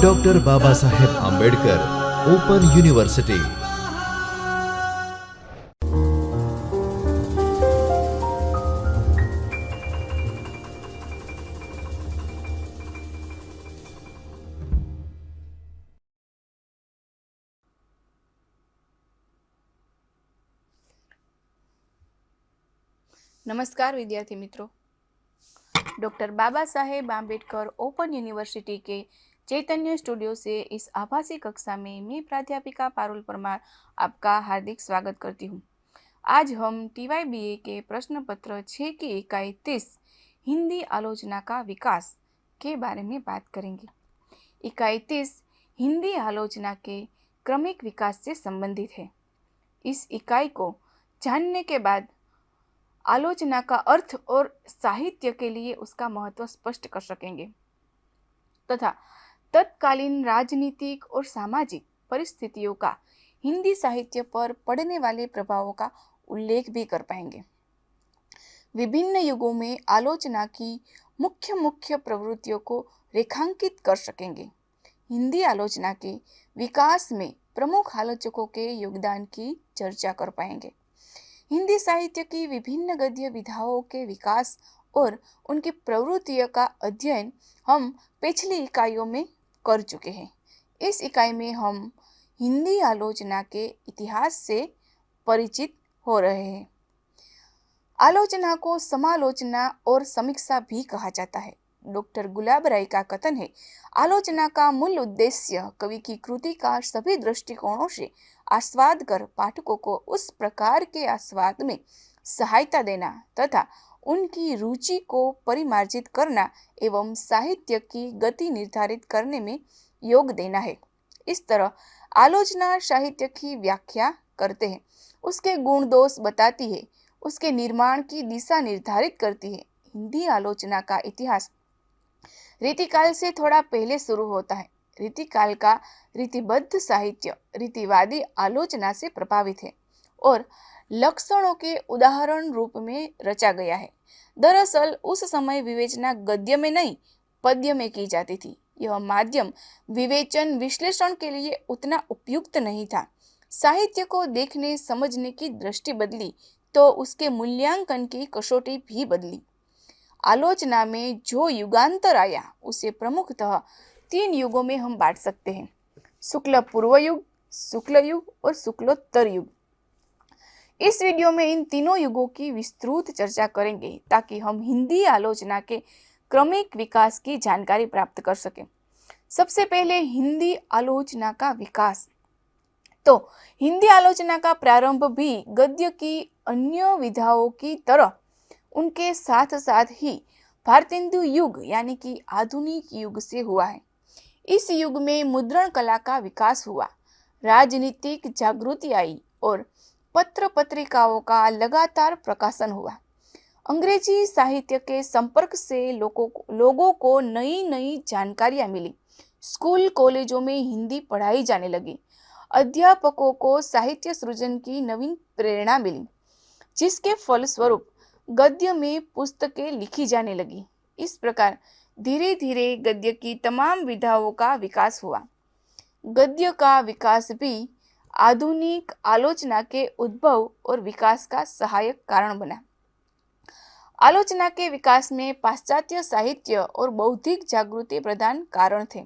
Doctor Baba Saheb Ambedkar open university. नमस्कार विद्यार्थी मित्रों, doctor Baba Saheb Ambedkar open university के चैतन्य स्टूडियो से इस आभासी कक्षा में मैं प्राध्यापिका पारुल परमार आपका हार्दिक स्वागत करती हूँ। आज हम TYBA के प्रश्न पत्र 6 की इकाई 30 हिंदी आलोचना का विकास के बारे में बात करेंगे। इकाई 30 हिंदी आलोचना के क्रमिक विकास से संबंधित है। इस इकाई को जानने के बाद आलोचना का अर्थ और साहित्य के लिए उसका महत्व स्पष्ट कर सकेंगे तथा तत्कालीन राजनीतिक और सामाजिक परिस्थितियों का हिंदी साहित्य पर पड़ने वाले प्रभावों का उल्लेख भी कर पाएंगे। विभिन्न युगों में आलोचना की मुख्य प्रवृत्तियों को रेखांकित कर सकेंगे। हिंदी आलोचना के विकास में प्रमुख आलोचकों के योगदान की चर्चा कर पाएंगे। हिंदी साहित्य की विभिन्न गद्य विधाओं के विकास और उनकी प्रवृत्तियों का अध्ययन हम पिछली इकाइयों में कर चुके हैं। इस इकाई में हम हिंदी आलोचना के इतिहास से परिचित हो रहे हैं। आलोचना को समालोचना और समीक्षा भी कहा जाता है। डॉक्टर गुलाब राय का कथन है, आलोचना का मूल उद्देश्य कवि की कृति का सभी दृष्टिकोणों से आस्वाद कर पाठकों को उस प्रकार के आस्वाद में सहायता देना तथा उनकी रुचि को परिमार्जित करना एवं साहित्य की गति निर्धारित करने में योग देना है। इस तरह आलोचना साहित्य की व्याख्या करते हैं, उसके गुण दोष बताती है, उसके निर्माण की दिशा निर्धारित करती है। हिंदी आलोचना का इतिहास रीतिकाल से थोड़ा पहले शुरू होता है। रीतिकाल का रीतिबद्ध साहित्य रीतिवादी आलोचना से प्रभावित है और लक्षणों के उदाहरण रूप में रचा गया है। दरअसल उस समय विवेचना गद्य में नहीं पद्य में की जाती थी। यह माध्यम विवेचन विश्लेषण के लिए उतना उपयुक्त नहीं था। साहित्य को देखने समझने की दृष्टि बदली तो उसके मूल्यांकन की कसौटी भी बदली। आलोचना में जो युगांतर आया उसे प्रमुखतः 3 युगों में हम बांट सकते हैं, शुक्ल पूर्व युग, शुक्ल युग और शुक्लोत्तर युग। इस वीडियो में इन तीनों युगों की विस्तृत चर्चा करेंगे ताकि हम हिंदी आलोचना के क्रमिक विकास की जानकारी प्राप्त कर सकें। सबसे पहले हिंदी आलोचना का विकास। तो हिंदी आलोचना का प्रारंभ भी गद्य की अन्य विधाओं की तरह उनके साथ साथ ही भारतेंदु युग यानी कि आधुनिक युग से हुआ है। इस युग में मुद्रण कला का विकास हुआ, राजनीतिक जागृति आई और पत्र पत्रिकाओं का लगातार प्रकाशन हुआ। अंग्रेजी साहित्य के संपर्क से लोगों को नई नई जानकारियां मिली। स्कूल कॉलेजों में हिंदी पढ़ाई जाने लगी। अध्यापकों को साहित्य सृजन की नवीन प्रेरणा मिली, जिसके फलस्वरूप गद्य में पुस्तकें लिखी जाने लगी। इस प्रकार धीरे धीरे गद्य की तमाम विधाओं का विकास हुआ। गद्य का विकास भी आधुनिक आलोचना के उद्भव और विकास का सहायक कारण बना। आलोचना के विकास में पाश्चात्य साहित्य और बौद्धिक जागृति प्रधान कारण थे।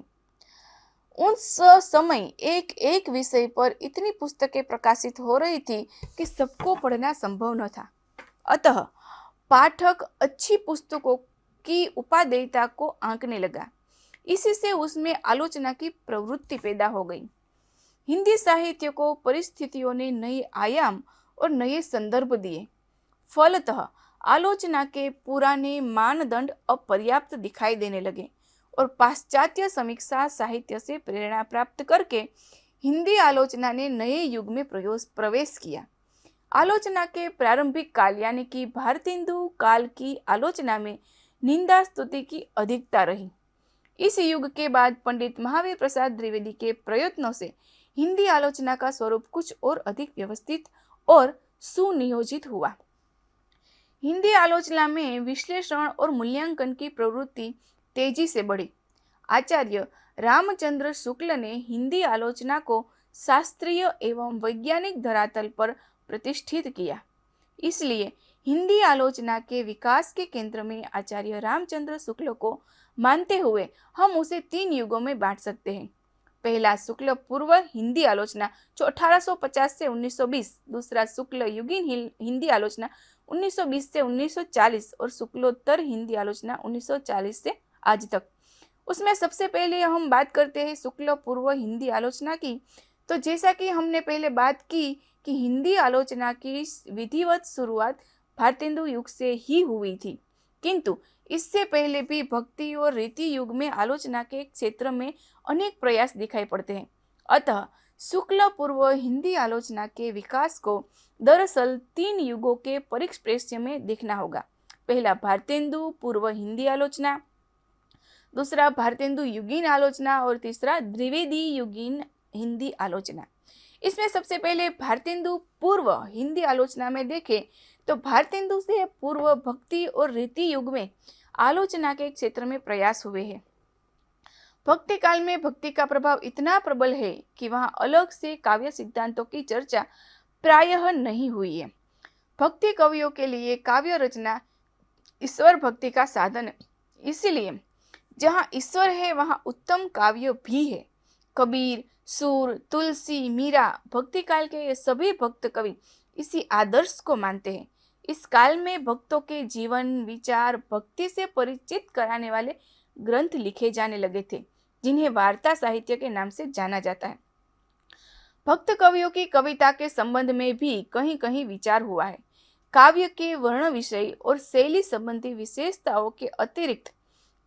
उस समय एक एक विषय पर इतनी पुस्तकें प्रकाशित हो रही थी कि सबको पढ़ना संभव न था। अतः पाठक अच्छी पुस्तकों की उपादेयता को आंकने लगा। इसी से उसमें आलोचना की प्रवृत्ति पैदा हो गई। हिंदी साहित्य को परिस्थितियों ने नए आयाम और नए संदर्भ दिए। फलतः आलोचना के पुराने मानदंड अपर्याप्त दिखाई देने लगे और पाश्चात्य समीक्षा साहित्य से प्रेरणा प्राप्त करके हिंदी आलोचना ने नए युग में प्रवेश किया। आलोचना के प्रारंभिक काल यानी कि भारतेंदु काल की आलोचना में निंदा स्तुति की अधिकता रही। इस युग के बाद पंडित महावीर प्रसाद द्विवेदी के प्रयत्नों से हिंदी आलोचना का स्वरूप कुछ और अधिक व्यवस्थित और सुनियोजित हुआ। हिंदी आलोचना में विश्लेषण और मूल्यांकन की प्रवृत्ति तेजी से बढ़ी। आचार्य रामचंद्र शुक्ल ने हिंदी आलोचना को शास्त्रीय एवं वैज्ञानिक धरातल पर प्रतिष्ठित किया। इसलिए हिंदी आलोचना के विकास के केंद्र में आचार्य रामचंद्र शुक्ल को मानते हुए हम उसे 3 युगों में बांट सकते हैं। पहला शुक्ल पूर्व हिंदी आलोचना जो 1850 से 1920, दूसरा शुक्ल युगीन हिंदी आलोचना 1920 से 1940 और शुक्लोत्तर हिंदी आलोचना 1940 से आज तक। उसमें सबसे पहले हम बात करते हैं शुक्ल पूर्व हिंदी आलोचना की। तो जैसा कि हमने पहले बात की कि हिंदी आलोचना की विधिवत शुरुआत भारतेंदु युग से ही हुई थी, किंतु इससे पहले भी भक्ति और रीति युग में आलोचना के क्षेत्र में अनेक प्रयास दिखाई पड़ते हैं। अतः शुक्ल पूर्व हिंदी आलोचना के विकास को दरअसल 3 युगों के परिप्रेक्ष्य में देखना होगा। पहला भारतेंदु पूर्व हिंदी आलोचना, दूसरा भारतेंदु युगीन आलोचना और तीसरा द्विवेदी युगीन हिंदी आलोचना। इसमें सबसे पहले भारतेंदु पूर्व हिंदी आलोचना में देखें तो भारतेंदु से पूर्व भक्ति और रीति युग में आलोचना के क्षेत्र में प्रयास हुए हैं। भक्ति काल में भक्ति का प्रभाव इतना प्रबल है कि वहां अलग से काव्य सिद्धांतों की चर्चा प्रायः नहीं हुई है। भक्ति कवियों के लिए काव्य रचना ईश्वर भक्ति का साधन है, इसलिए जहाँ ईश्वर है वहाँ उत्तम काव्य भी है। कबीर, सूर, तुलसी, मीरा, भक्ति काल के ये सभी भक्त कवि इसी आदर्श को मानते हैं। इस काल में भक्तों के जीवन विचार भक्ति से परिचित कराने वाले ग्रंथ लिखे जाने लगे थे, जिन्हें वार्ता साहित्य के नाम से जाना जाता है। भक्त कवियों की कविता के संबंध में भी कहीं कहीं विचार हुआ है। काव्य के वर्ण विषय और शैली संबंधी विशेषताओं के अतिरिक्त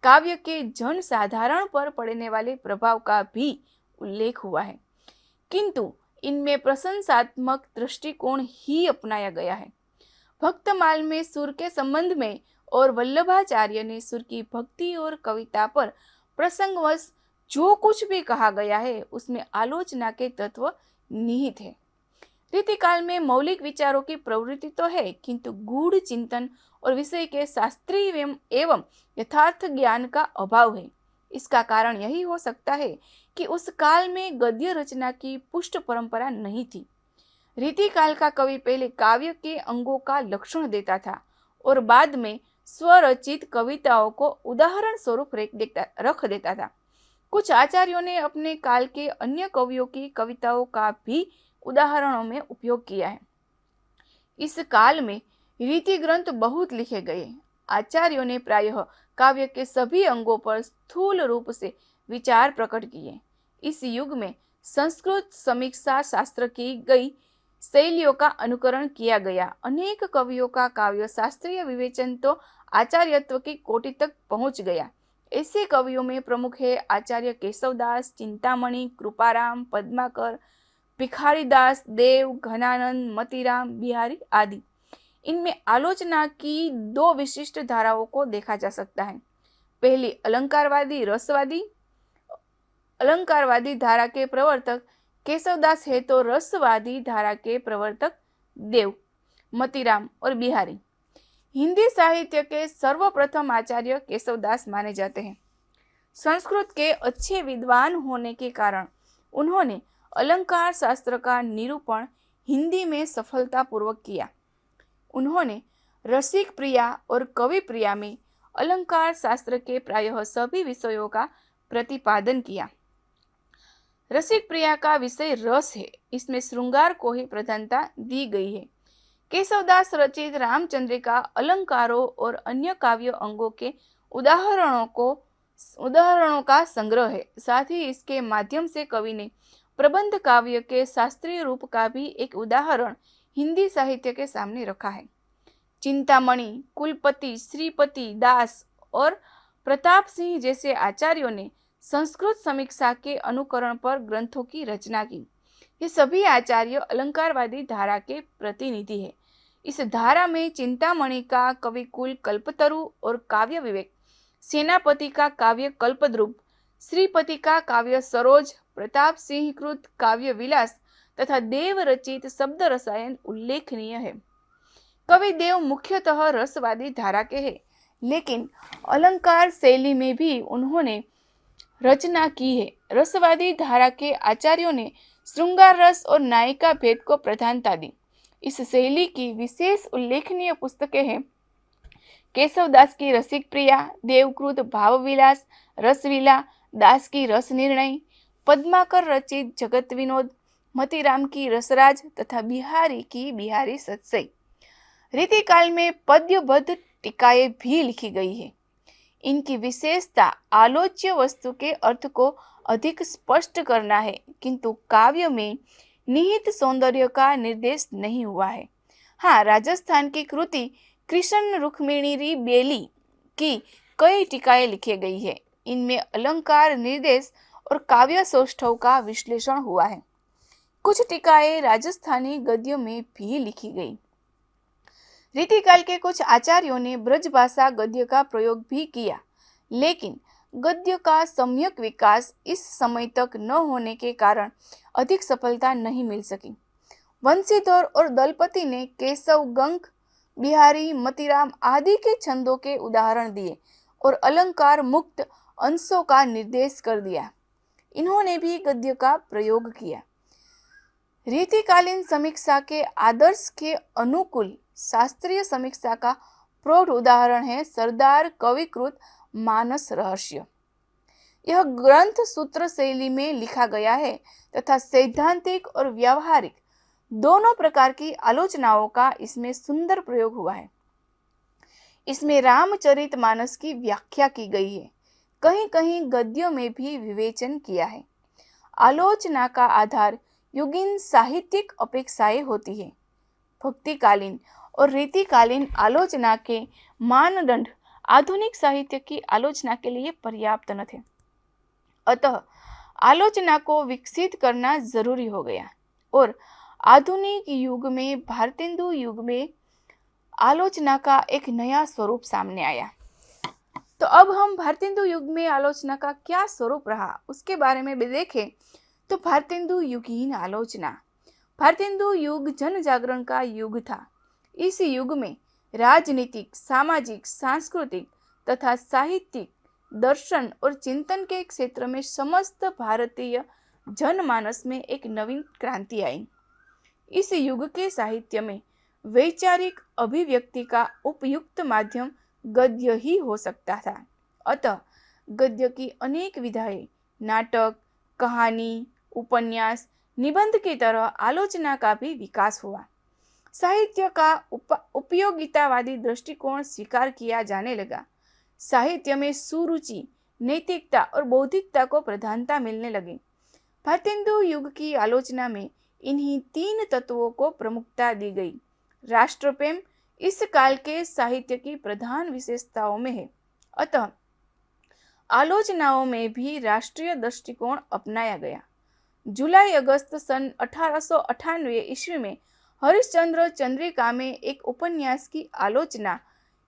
काव्य के जन साधारण पर पड़ने वाले प्रभाव का भी उल्लेख हुआ है, किंतु इनमें प्रशंसात्मक दृष्टिकोण ही अपनाया गया है। भक्तमाल में सुर के संबंध में और वल्लभाचार्य ने सुर की भक्ति और कविता पर प्रसंगवश जो कुछ भी कहा गया है उसमें आलोचना के तत्व निहित है। रीतिकाल में मौलिक विचारों की प्रवृत्ति तो है, किंतु गूढ़ चिंतन और विषय के शास्त्रीय एवं यथार्थ ज्ञान का अभाव है। इसका कारण यही हो सकता है कि उस काल में गद्य रचना की पुष्ट परंपरा नहीं थी। रीतिकाल का कवि पहले काव्य के अंगों का लक्षण देता था और बाद में स्वरचित कविताओं को उदाहरण स्वरूप रख देता था। कुछ आचार्यों ने अपने काल के अन्य कवियों की कविताओं का भी उदाहरणों में उपयोग किया है। इस काल में रीति ग्रंथ बहुत लिखे गए। आचार्यों ने प्रायः काव्य के सभी अंगों पर स्थूल रूप से विचार प्रकट किए। इस युग में संस्कृत समीक्षा शास्त्र की गई शैलियों का अनुकरण किया गया। अनेक कवियों का काव्य शास्त्रीय विवेचन तो आचार्यत्व की कोटि तक पहुंच गया। ऐसे कवियों में प्रमुख है आचार्य केशवदास, चिंतामणि, कृपाराम, पद्माकर, भिखारीदास, देव, घनानंद, मतीराम, बिहारी आदि। इनमें आलोचना की 2 विशिष्ट धाराओं को देखा जा सकता है। पहली अलंकारवादी रसवादी। अलंकारवादी धारा के प्रवर्तक केशवदास है तो रसवादी धारा के प्रवर्तक देव, मतीराम और बिहारी। हिंदी साहित्य के सर्वप्रथम आचार्य केशवदास माने जाते हैं। संस्कृत के अच्छे विद्वान होने के कारण उन्होंने अलंकार शास्त्र का निरूपण हिंदी में सफलतापूर्वक किया। उन्होंने रसिक प्रिया और कवि प्रिया में अलंकार शास्त्र के प्रायः सभी विषयों का प्रतिपादन किया। रसिक प्रिया का विषय रस है, इसमें श्रृंगार को ही प्रधानता दी गई है। केशवदास रचित रामचंद्रिका अलंकारों और अन्य काव्य अंगों के उदाहरणों का संग्रह है। साथ ही इसके माध्यम से कवि ने प्रबंध काव्य के शास्त्रीय रूप का भी एक उदाहरण हिंदी साहित्य के सामने रखा है। चिंतामणि, कुलपति, श्रीपति दास और प्रताप सिंह जैसे आचार्यों ने संस्कृत समीक्षा के अनुकरण पर ग्रंथों की रचना की। ये सभी आचार्य अलंकारवादी धारा के प्रतिनिधि हैं। इस धारा में चिंतामणि का कविकुल कल्पतरु और काव्य विवेक, सेनापति का काव्य कल्पद्रुम, श्रीपति का काव्य सरोज, प्रताप सिंह कृत काव्य विलास तथा देव रचित शब्द रसायन उल्लेखनीय है। कवि देव मुख्यतः रसवादी धारा के हैं, लेकिन अलंकार शैली में भी उन्होंने रचना की है। रसवादी धारा के आचार्यों ने श्रृंगार रस और नायिका भेद को प्रधानता दी। इस शैली की विशेष उल्लेखनीय पुस्तकें हैं केशवदास की रसिक प्रिया, देवकृत भावविलास, रसलीला, दास की रस निर्णय, पद्माकर रचित जगत विनोद, मतीराम की रसराज तथा बिहारी की बिहारी सत्सई। रीतिकाल में पद्यबद्ध टीकाएं भी लिखी गई है। इनकी विशेषता आलोच्य वस्तु के अर्थ को अधिक स्पष्ट करना है, किंतु काव्य में निहित सौंदर्य का निर्देश नहीं हुआ है। हाँ, राजस्थान की कृति कृष्ण रुक्मिणी बेली की कई टीकाएं लिखी गई है। इनमें अलंकार, निर्देश और काव्य सौष्ठव का विश्लेषण हुआ है। कुछ टीकाएं राजस्थानी गद्यों में भी लिखी गई। रीतिकाल के कुछ आचार्यों ने ब्रज भाषा गद्य का प्रयोग भी किया, लेकिन गद्य का सम्यक विकास इस समय तक न होने के कारण अधिक सफलता नहीं मिल सकी। वंशीधर और दलपति ने केशव, गंग, बिहारी, मतीराम आदि के छंदों के उदाहरण दिए और अलंकार मुक्त अंशों का निर्देश कर दिया। इन्होंने भी गद्य का प्रयोग किया। रीतिकालीन समीक्षा के आदर्श के अनुकूल शास्त्रीय समीक्षा का प्रौढ़ उदाहरण है सरदार कविकृत मानस रहस्य। यह ग्रंथ सूत्र शैली में लिखा गया है तथा सैद्धांतिक और व्यावहारिक दोनों प्रकार की आलोचनाओं का इसमें सुंदर प्रयोग हुआ है। इसमें रामचरितमानस की व्याख्या की गई है। कहीं कहीं गद्यों में भी विवेचन किया है। आलोचना का आधार युगीन साहित्यिक अपेक्षाएं होती है। भक्तिकालीन और रीतिकालीन आलोचना के मानदंड आधुनिक साहित्य की आलोचना के लिए पर्याप्त न थे। अतः आलोचना को विकसित करना जरूरी हो गया और आधुनिक युग में, भारतेंदु युग में आलोचना का एक नया स्वरूप सामने आया। तो अब हम भारतेंदु युग में आलोचना का क्या स्वरूप रहा उसके बारे में भी देखें तो भारतेंदु युगीन आलोचना। भारतेंदु युग जन जागरण का युग था। इस युग में राजनीतिक, सामाजिक, सांस्कृतिक तथा साहित्यिक, दर्शन और चिंतन के क्षेत्र में समस्त भारतीय जनमानस में एक नवीन क्रांति आई। इस युग के साहित्य में वैचारिक अभिव्यक्ति का उपयुक्त माध्यम गद्य ही हो सकता था। अतः गद्य की अनेक विधाएं, नाटक, कहानी, उपन्यास, निबंध की तरह आलोचना का भी विकास हुआ। साहित्य का उपयोगितावादी दृष्टिकोण स्वीकार किया जाने लगा। साहित्य में सुरुचि, नैतिकता और बौद्धिकता को प्रधानता मिलने लगी। भारतेंदु युग की आलोचना में इन्हीं तीन तत्वों को प्रमुखता दी गई। राष्ट्रप्रेम इस काल के साहित्य की प्रधान विशेषताओं में है। अतः आलोचनाओं में भी राष्ट्रीय दृष्टिकोण अपनाया गया। जुलाई अगस्त सन 1898 ईस्वी में हरिश्चंद्र चंद्रिका में एक उपन्यास की आलोचना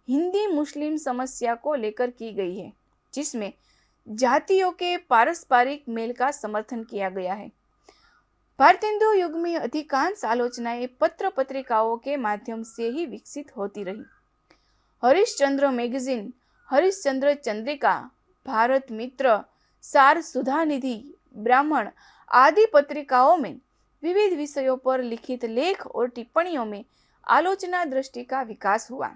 हिंदी मुस्लिम समस्या को लेकर की गई है, जिसमें जातियों के पारस्परिक मेल का समर्थन किया गया है। भारतेंदु युग में अधिकांश आलोचनाएं पत्र पत्रिकाओं के माध्यम से ही विकसित होती रही। हरिश्चंद्र मैगजीन, हरिश्चंद्र चंद्रिका, भारत मित्र, सार सुधानिधि, ब्राह्मण आदि पत्रिकाओं में विविध विषयों पर लिखित लेख और टिप्पणियों में आलोचना दृष्टि का विकास हुआ।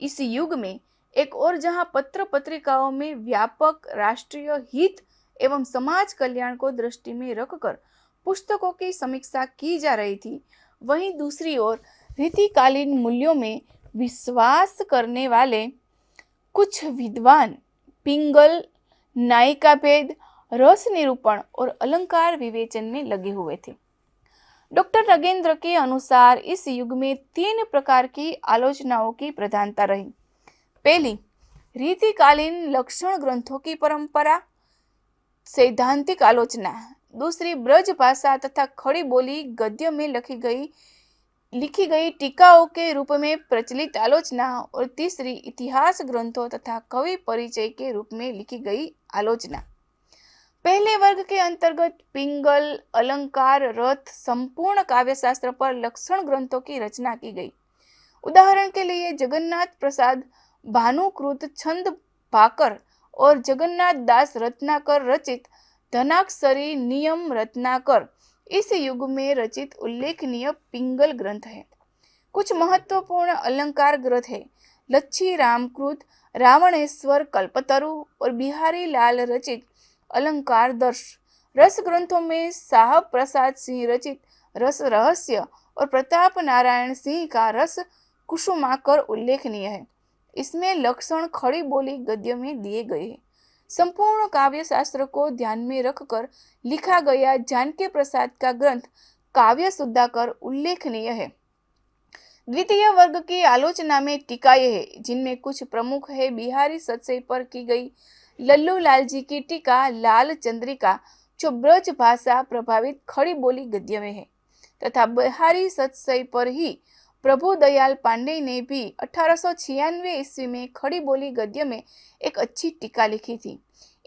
इस युग में एक और जहां पत्र पत्रिकाओं में व्यापक राष्ट्रीय हित एवं समाज कल्याण को दृष्टि में रखकर पुस्तकों की समीक्षा की जा रही थी, वहीं दूसरी ओर रीतिकालीन मूल्यों में विश्वास करने वाले कुछ विद्वान पिंगल, नायिका भेद, रस निरूपण और अलंकार विवेचन में लगे हुए थे। डॉक्टर नगेंद्र के अनुसार इस युग में तीन प्रकार की आलोचनाओं की प्रधानता रही। पहली, रीतिकालीन लक्षण ग्रंथों की परंपरा, सैद्धांतिक आलोचना। दूसरी, ब्रज भाषा तथा खड़ी बोली गद्य में लिखी गई टीकाओं के रूप में प्रचलित आलोचना। और तीसरी, इतिहास ग्रंथों तथा कवि परिचय के रूप में लिखी गई आलोचना। पहले वर्ग के अंतर्गत पिंगल, अलंकार, रथ, संपूर्ण काव्यशास्त्र पर लक्षण ग्रंथों की रचना की गई। उदाहरण के लिए जगन्नाथ प्रसाद भानुकृत छंद भाकर और जगन्नाथ दास रत्नाकर रचित धनाक्षरी नियम रत्नाकर इस युग में रचित उल्लेखनीय पिंगल ग्रंथ है। कुछ महत्वपूर्ण अलंकार ग्रंथ है लच्छी रामकृत, रावणेश्वर कल्पतरु और बिहारी लाल रचित अलंकार दर्श। रस ग्रंथों में साहब प्रसाद सिंह रचित रस रहस्य और प्रताप नारायण सिंह का रस कुसुमाकर उल्लेखनीय है। इसमें लक्षण खड़ी बोली गद्य में दिए गए हैं। संपूर्ण काव्य शास्त्र को ध्यान में रखकर लिखा गया जानकी प्रसाद का ग्रंथ काव्य सुधाकर उल्लेखनीय है। द्वितीय वर्ग की आलोचना में टीकाएं हैं जिनमें कुछ प्रमुख है बिहारी सतसई पर की गई लल्लू लाल जी की टीका लाल चंद्रिका जो ब्रज भाषा प्रभावित खड़ी बोली गद्य में है तथा बिहारी सतसई पर ही प्रभु दयाल पांडे ने भी 1896 ईस्वी में खड़ी बोली गद्य में एक अच्छी टीका लिखी थी।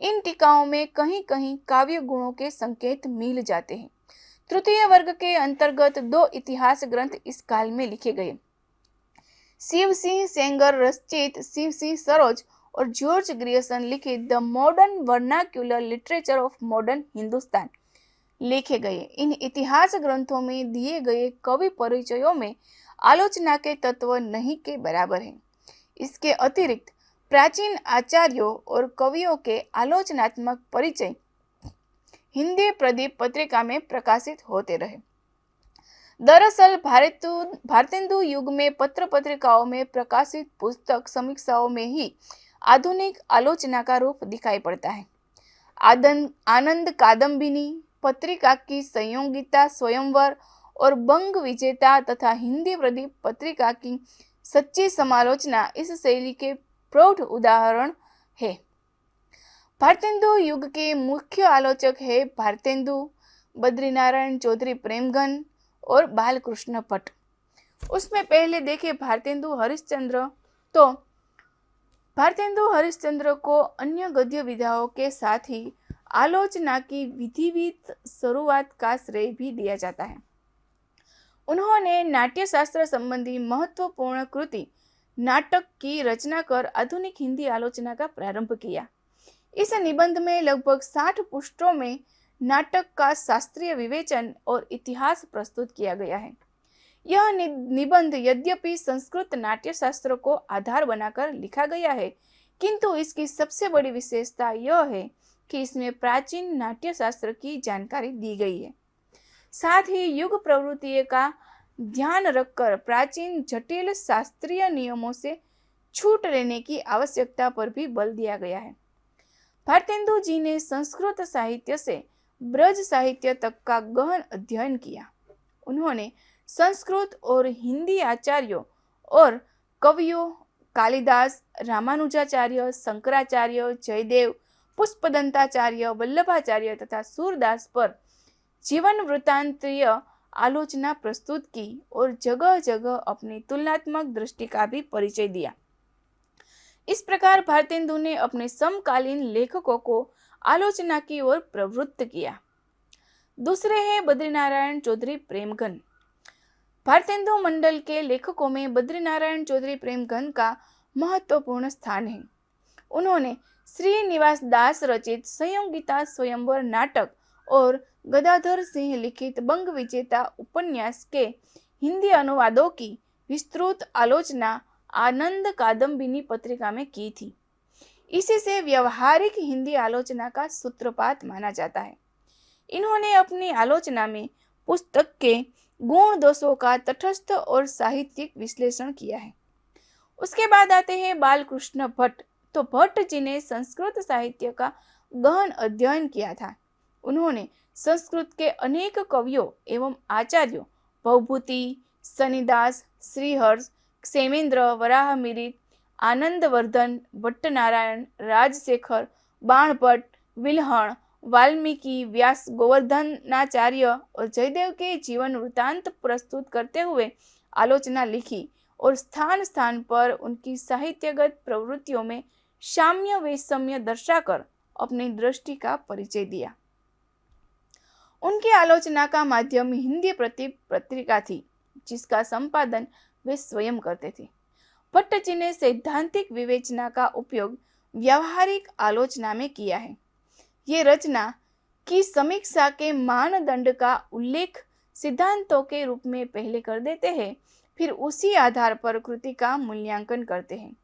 इन टीकाओं में कहीं कहीं काव्य गुणों के संकेत मिल जाते हैं। तृतीय वर्ग के अंतर्गत दो इतिहास ग्रंथ इस काल में लिखे गए। शिव सिंह सेंगर रचित शिव सिंह सरोज और जॉर्ज ग्रियर्सन लिखित the modern vernacular literature of modern Hindustan लिखे गए। इन इतिहास ग्रंथों में दिए गए कवि परिचयों में आलोचना के तत्व नहीं के बराबर हैं। इसके अतिरिक्त प्राचीन आचार्यों और कवियों के आलोचनात्मक परिचय हिंदी प्रदीप पत्रिका में प्रकाशित होते रहे। दरअसल भारतेंदु युग में पत्र पत्रिकाओं में प्रकाशित पुस्तक समीक्षाओं में ही आधुनिक आलोचना का रूप दिखाई पड़ता है। आनंद कादम्बिनी पत्रिका की संयोगिता स्वयंवर और बंग विजेता तथा हिंदी प्रदीप पत्रिका की सच्ची समालोचना इस शैली के प्रौढ़ उदाहरण है। भारतेंदु युग के मुख्य आलोचक है भारतेंदु, बद्रीनारायण चौधरी प्रेमघन और बालकृष्ण भट्ट। उसमें पहले देखे भारतेंदु हरिश्चंद्र, तो भारतेंदु हरिश्चंद्र को अन्य गद्य विधाओं के साथ ही आलोचना की विधिवत शुरुआत का श्रेय भी दिया जाता है। उन्होंने नाट्य शास्त्र संबंधी महत्वपूर्ण कृति नाटक की रचना कर आधुनिक हिंदी आलोचना का प्रारंभ किया। इस निबंध में लगभग 60 पृष्ठों में नाटक का शास्त्रीय विवेचन और इतिहास प्रस्तुत किया गया है। यह निबंध यद्यपि संस्कृत नाट्य शास्त्र को आधार बनाकर लिखा गया है, किंतु इसकी सबसे बड़ी विशेषता यह है कि इसमें प्राचीन नाट्य शास्त्र की जानकारी दी गई है। साथ ही युग प्रवृत्ति का ध्यान रखकर प्राचीन जटिल शास्त्रीय नियमों से छूट लेने की आवश्यकता पर भी बल दिया गया है। भारतेंदु जी ने संस्कृत साहित्य से ब्रज साहित्य तक का गहन अध्ययन किया। उन्होंने संस्कृत और हिंदी आचार्यों और कवियों कालिदास, रामानुजाचार्य, शंकराचार्य, जयदेव, पुष्पदंताचार्य, वल्लभाचार्य तथा सूरदास पर जीवन वृत्तांतीय आलोचना प्रस्तुत की और जगह जगह अपनी तुलनात्मक दृष्टि का भी परिचय दिया। इस प्रकार भारतेंदु ने अपने समकालीन लेखकों को आलोचना की ओर प्रवृत्त किया। दूसरे हैं बद्रीनारायण चौधरी प्रेमघन। भारतेंदु मंडल के लेखकों में बद्रीनारायण चौधरी प्रेमघन का महत्वपूर्ण स्थान है। उन्होंने श्रीनिवास दास रचित संयोगिता स्वयंवर नाटक और गदाधर सिंह लिखित बंग विजेता उपन्यास के हिंदी अनुवादों की विस्तृत आलोचना आनंद कादम्बिनी पत्रिका में की थी। इसी से व्यवहारिक हिंदी आलोचना का सूत्रपात माना जाता है। इन्होंने अपनी आलोचना में पुस्तक के गुण दोषों का तटस्थ और साहित्यिक विश्लेषण किया है। उसके बाद आते हैं बालकृष्ण भट्ट। तो भट्ट जी ने संस्कृत साहित्य का गहन अध्ययन किया था। उन्होंने संस्कृत के अनेक कवियों एवं आचार्यों भवभूति, शनिदास, श्रीहर्ष, क्षेमेंद्र, वराहमिहिर, आनंदवर्धन, भट्टनारायण, राजशेखर, बाणभट्ट, विल्हण, वाल्मीकि, व्यास, गोवर्धनाचार्य और जयदेव के जीवन वृत्तांत प्रस्तुत करते हुए आलोचना लिखी और स्थान स्थान पर उनकी साहित्यगत प्रवृत्तियों में साम्य वैषम्य दर्शाकर अपनी दृष्टि का परिचय दिया। उनकी आलोचना का माध्यम हिंदी पत्रिका थी, जिसका संपादन वे स्वयं करते थे। भट्ट जी ने सैद्धांतिक विवेचना का उपयोग व्यावहारिक आलोचना में किया है। ये रचना की समीक्षा के मानदंड का उल्लेख सिद्धांतों के रूप में पहले कर देते हैं, फिर उसी आधार पर कृति का मूल्यांकन करते हैं।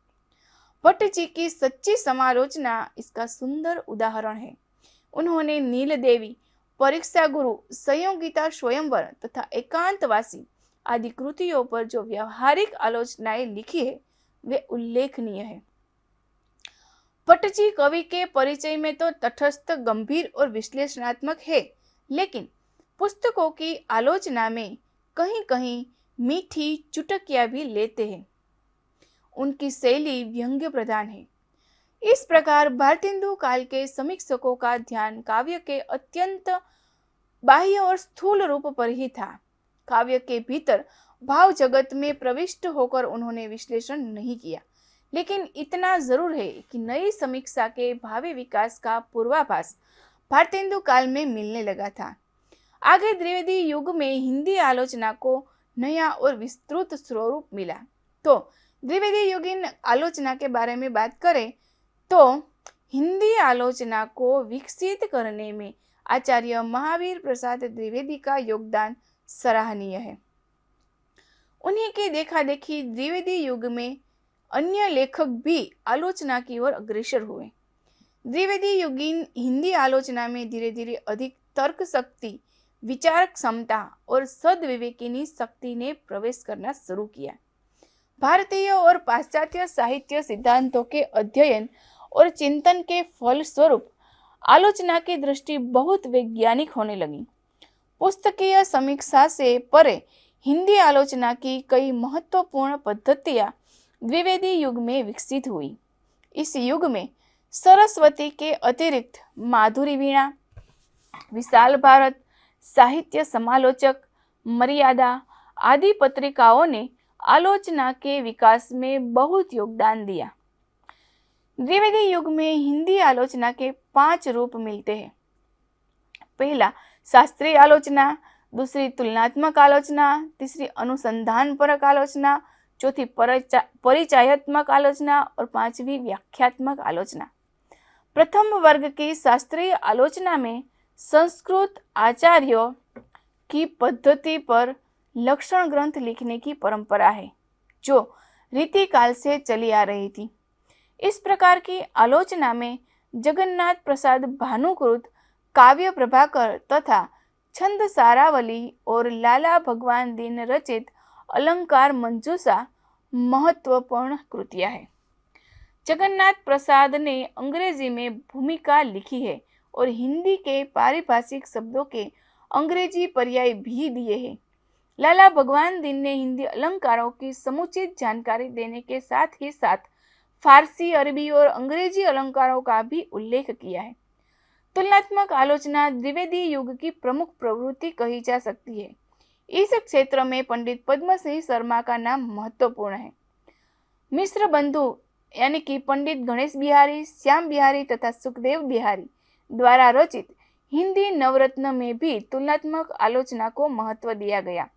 भट्ट जी की सच्ची समालोचना इसका सुंदर उदाहरण है। उन्होंने नील देवी, परीक्षा गुरु, संयोगिता स्वयंवर तथा एकांतवासी आदि कृतियों पर जो व्यावहारिक आलोचनाएं लिखी है वे उल्लेखनीय है। भट्ट जी कवि के परिचय में तो तटस्थ, गंभीर और विश्लेषणात्मक है, लेकिन पुस्तकों की आलोचना में कहीं कहीं मीठी चुटकियां भी लेते हैं। उनकी शैली व्यंग्य प्रधान है। इस प्रकार भारतेंदु काल के समीक्षकों का ध्यान काव्य के अत्यंत बाह्य और स्थूल रूप पर ही था। काव्य के भीतर भाव जगत में प्रविष्ट होकर उन्होंने विश्लेषण नहीं किया, लेकिन इतना जरूर है कि नई समीक्षा के भावी विकास का पूर्वाभास भारतेंदु काल में मिलने लगा था। आगे द्विवेदी युग में हिंदी आलोचना को नया और विस्तृत स्वरूप मिला। तो द्विवेदी युगीन आलोचना के बारे में बात करें तो हिंदी आलोचना को विकसित करने में आचार्य महावीर प्रसाद द्विवेदी का योगदान सराहनीय है। उन्हीं की देखा देखी द्विवेदी युग में अन्य लेखक भी आलोचना की ओर अग्रसर हुए। द्विवेदी युगीन हिंदी आलोचना में धीरे धीरे अधिक तर्क शक्ति, विचार क्षमता और सद्विवेकिनी शक्ति ने प्रवेश करना शुरू किया। भारतीय और पाश्चात्य साहित्य सिद्धांतों के अध्ययन और चिंतन के फलस्वरूप आलोचना की दृष्टि बहुत वैज्ञानिक होने लगी। पुस्तकीय समीक्षा से परे हिंदी आलोचना की कई महत्वपूर्ण पद्धतियां द्विवेदी युग में विकसित हुई। इस युग में सरस्वती के अतिरिक्त माधुरी वीणा, विशाल भारत, साहित्य समालोचक, मर्यादा आदि पत्रिकाओं ने आलोचना के विकास में बहुत योगदान दिया। द्विवेदी युग में हिंदी आलोचना के 5 रूप मिलते हैं। पहला शास्त्रीय आलोचना, दूसरी तुलनात्मक आलोचना, तीसरी अनुसंधानपरक आलोचना, चौथी परिचयात्मक आलोचना और 5वीं व्याख्यात्मक आलोचना। प्रथम वर्ग की शास्त्रीय आलोचना में संस्कृत आचार्यों की पद्धति पर लक्षण ग्रंथ लिखने की परंपरा है, जो रीतिकाल से चली आ रही थी। इस प्रकार की आलोचना में जगन्नाथ प्रसाद भानुकृत, काव्य प्रभाकर तथा छंद सारावली और लाला भगवान दीन रचित अलंकार मंजूषा महत्वपूर्ण कृतियां हैं। जगन्नाथ प्रसाद ने अंग्रेजी में भूमिका लिखी है और हिंदी के पारिभाषिक शब्दों के अंग्रेजी पर्याय भी दिए हैं। लाला भगवान दीन ने हिंदी अलंकारों की समुचित जानकारी देने के साथ ही साथ फारसी, अरबी और अंग्रेजी अलंकारों का भी उल्लेख किया है। तुलनात्मक आलोचना द्विवेदी युग की प्रमुख प्रवृत्ति कही जा सकती है। इस क्षेत्र में पंडित पद्म सिंह शर्मा का नाम महत्वपूर्ण है। मिश्र बंधु यानी कि पंडित गणेश बिहारी, श्याम बिहारी तथा सुखदेव बिहारी द्वारा रचित हिंदी नवरत्न में भी तुलनात्मक आलोचना को महत्व दिया गया।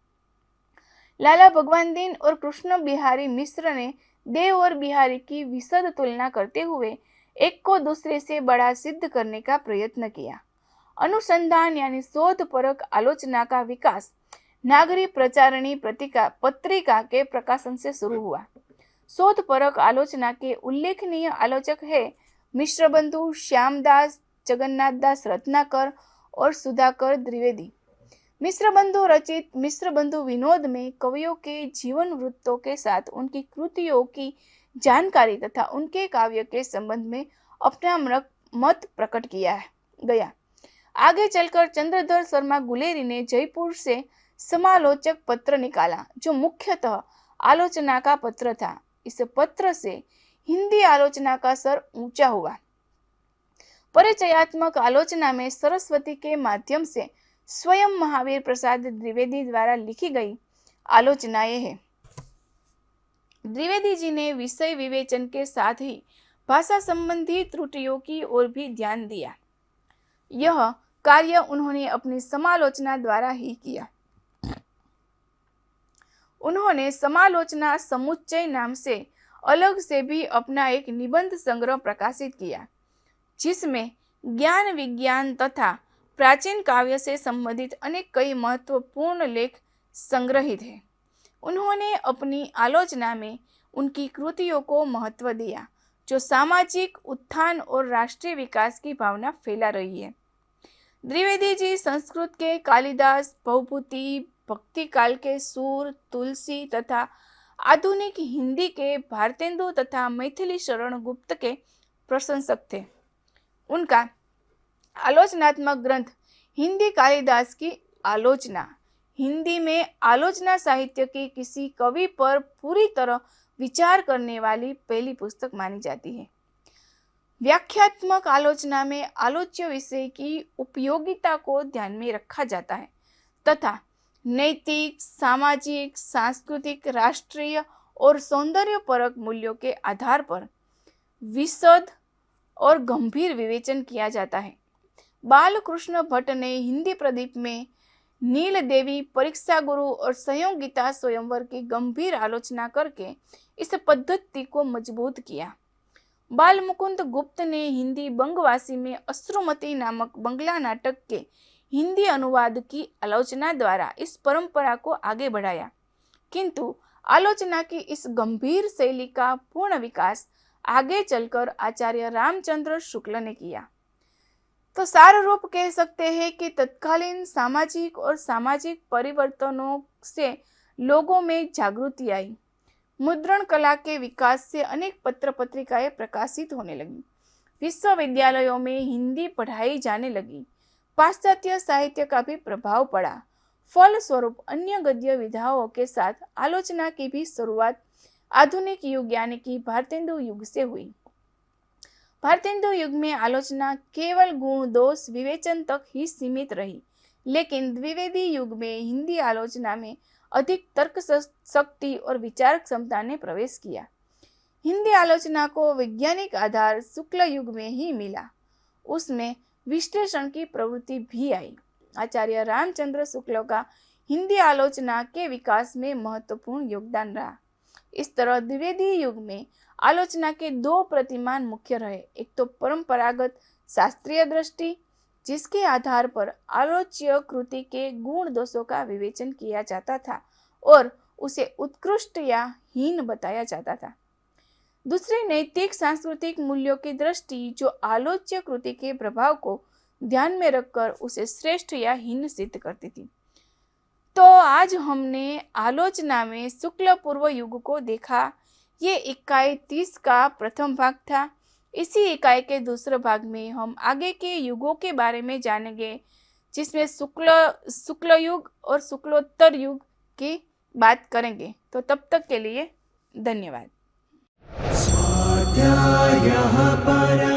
लाला भगवान दीन और कृष्ण बिहारी मिश्र ने देव और बिहारी की विशद तुलना करते हुए एक को दूसरे से बड़ा सिद्ध करने का प्रयत्न किया। अनुसंधान यानी शोधपरक आलोचना का विकास नागरी प्रचारणी पत्रिका के प्रकाशन से शुरू हुआ। शोधपरक आलोचना के उल्लेखनीय आलोचक है मिश्र बंधु, श्यामदास, जगन्नाथ दास रत्नाकर और सुधाकर द्विवेदी। मिश्र बंधु रचित मिश्र बंधु विनोद में कवियों के जीवन वृत्तों के साथ उनकी कृतियों की जानकारी तथा उनके काव्य के संबंध में अपना मत प्रकट किया गया। आगे चलकर चंद्रधर शर्मा गुलेरी ने जयपुर से समालोचक पत्र निकाला, जो मुख्यतः आलोचना का पत्र था। इस पत्र से हिंदी आलोचना का स्तर ऊंचा हुआ। परिचयात्मक आलोचना में सरस्वती के माध्यम से स्वयं महावीर प्रसाद द्विवेदी द्वारा लिखी गई आलोचनाएं हैं। द्विवेदी जी ने विषय विवेचन के साथ ही भाषा संबंधी त्रुटियों की ओर भी ध्यान दिया। यह कार्य उन्होंने अपनी समालोचना द्वारा ही किया। उन्होंने समालोचना समुच्चय नाम से अलग से भी अपना एक निबंध संग्रह प्रकाशित किया, जिसमें ज्ञान विज्ञान तथा प्राचीन काव्य से संबंधित अनेक कई महत्वपूर्ण लेख संग्रहित हैं। उन्होंने अपनी आलोचना में उनकी कृतियों को महत्व दिया, जो सामाजिक उत्थान और राष्ट्रीय विकास की भावना फैला रही है। द्विवेदी जी संस्कृत के कालिदास, भवभूति, भक्ति काल के सूर, तुलसी तथा आधुनिक हिंदी के भारतेंदु तथा मैथिली शरण गुप्त के प्रशंसक थे। उनका आलोचनात्मक ग्रंथ हिंदी कालिदास की आलोचना हिंदी में आलोचना साहित्य के किसी कवि पर पूरी तरह विचार करने वाली पहली पुस्तक मानी जाती है। व्याख्यात्मक आलोचना में आलोच्य विषय की उपयोगिता को ध्यान में रखा जाता है तथा नैतिक, सामाजिक, सांस्कृतिक, राष्ट्रीय और सौंदर्यपरक मूल्यों के आधार पर विशद और गंभीर विवेचन किया जाता है। बालकृष्ण भट्ट ने हिंदी प्रदीप में नील देवी, परीक्षा गुरु और संयोगिता स्वयंवर की गंभीर आलोचना करके इस पद्धति को मजबूत किया। बाल मुकुंद गुप्त ने हिंदी बंगवासी में अश्रुमती नामक बंगला नाटक के हिंदी अनुवाद की आलोचना द्वारा इस परंपरा को आगे बढ़ाया, किंतु आलोचना की इस गंभीर शैली का पूर्ण विकास आगे चलकर आचार्य रामचंद्र शुक्ल ने किया। तो सार रूप कह सकते हैं कि तत्कालीन सामाजिक और सामाजिक परिवर्तनों से लोगों में जागृति आई। मुद्रण कला के विकास से अनेक पत्र पत्रिकाएं प्रकाशित होने लगी। विश्वविद्यालयों में हिंदी पढ़ाई जाने लगी। पाश्चात्य साहित्य का भी प्रभाव पड़ा। फलस्वरूप अन्य गद्य विधाओं के साथ आलोचना की भी शुरुआत आधुनिक युग यानी कि भारतेंदु युग से हुई। भारतेंदु युग में आलोचना केवल गुण दोष विवेचन तक ही सीमित रही, लेकिन द्विवेदी युग में हिंदी आलोचना में अधिक तर्क शक्ति और विचार क्षमता ने प्रवेश किया। हिंदी आलोचना को वैज्ञानिक आधार शुक्ल युग में ही मिला। उसमें विश्लेषण की प्रवृत्ति भी आई। आचार्य रामचंद्र शुक्ल का हिंदी आलोचना के विकास में महत्वपूर्ण योगदान रहा। इस तरह द्विवेदी युग में आलोचना के दो प्रतिमान मुख्य रहे। एक तो परंपरागत शास्त्रीय दृष्टि, जिसके आधार पर आलोच्य कृति के गुण दोषों का विवेचन किया जाता था और उसे उत्कृष्ट या हीन बताया जाता था। दूसरी नैतिक सांस्कृतिक मूल्यों की दृष्टि, जो आलोच्य कृति के प्रभाव को ध्यान में रखकर उसे श्रेष्ठ या हीन सिद्ध करती थी। तो आज हमने आलोचना में शुक्ल पूर्व युग को देखा। ये इकाई 30 का प्रथम भाग था। इसी इकाई के दूसरे भाग में हम आगे के युगों के बारे में जानेंगे, जिसमें शुक्ल युग और शुक्लोत्तर युग की बात करेंगे। तो तब तक के लिए धन्यवाद। स्वाध्यायः परः